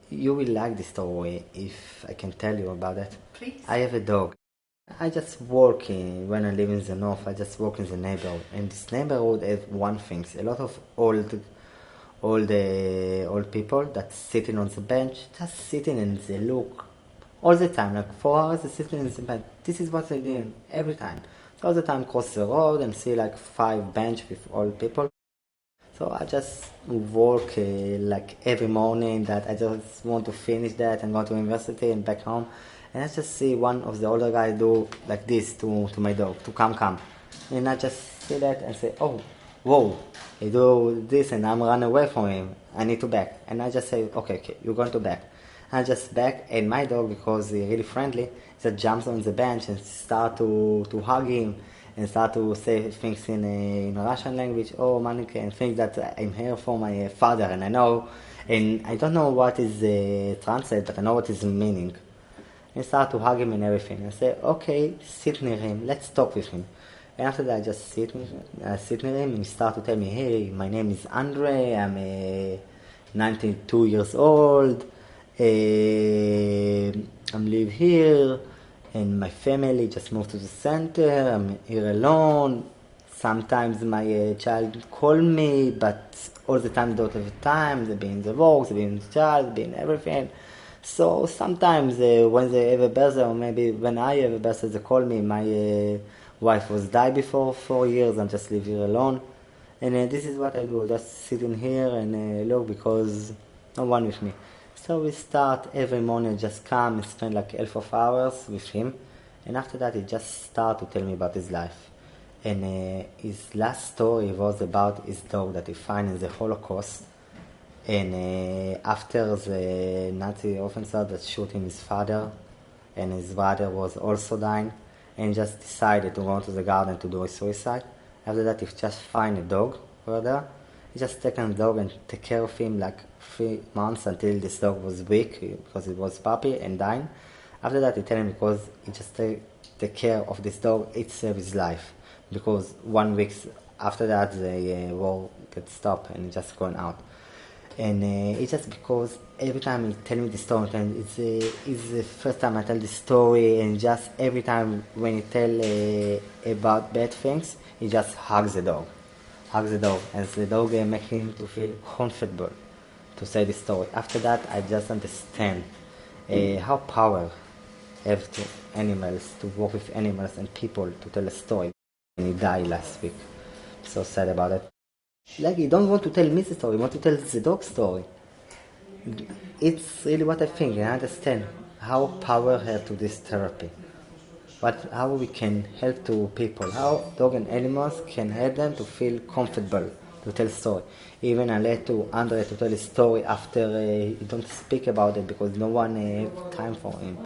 You will like this story if I can tell you about it. Please. I have a dog. I just work when I live in the north. I just work in the neighborhood, and this neighborhood has one thing: a lot of old people that sitting on the bench, just sitting and they look all the time, like 4 hours, they sitting in the bench. This is what they do every time. So all the time, cross the road and see like 5 bench with old people. So I just work like every morning that I just want to finish that and go to university and back home. And I just see one of the older guys do like this to my dog, to come. And I just see that and say, oh, whoa, he do this and I'm run away from him. I need to back. And I just say, okay, you're going to back. I just back, and my dog, because he's really friendly, just jumps on the bench and start to hug him and start to say things in Russian language. Oh, Manik, and think that I'm here for my father, and I don't know what is translate, but I know what is the meaning. And start to hug him and everything. I say, okay, sit near him, let's talk with him. And after that, I just sit near him, and he start to tell me, hey, my name is Andre, I'm 92 years old, I'm live here, and my family just moved to the center. I'm here alone. Sometimes my child call me, but all the time don't have time. They be in the work, they be in the child, they be in everything. So sometimes when they have a birthday, or maybe when I have a birthday, they call me. My wife was died before 4 years, and just live here alone. And this is what I do, just sitting here and look, because no one with me. So we start every morning, just come and spend like half of hours with him. And after that, he just start to tell me about his life. And his last story was about his dog that he found in the Holocaust. And after the Nazi officer that shot his father, and his brother was also dying, and just decided to go to the garden to do a suicide. After that, he just find a dog over there. He just take the dog and take care of him like 3 months until this dog was weak because it was puppy and dying. After that, he tell him because he just take care of this dog, it saved his life. Because 1 week after that, the war get stopped and just going out. And it's just because every time he tell me the story, and it's the first time I tell the story, and just every time when he tell about bad things, he just hugs the dog, and the dog make him to feel comfortable to say the story. After that, I just understand how power have to animals, to work with animals and people to tell a story. And he died last week. So sad about it. Like, you don't want to tell me the story, you want to tell the dog story. It's really what I think, and I understand how power have to this therapy. But how we can help to people, how dog and animals can help them to feel comfortable to tell story. Even I let to Andre to tell a story after he don't speak about it because no one have time for him.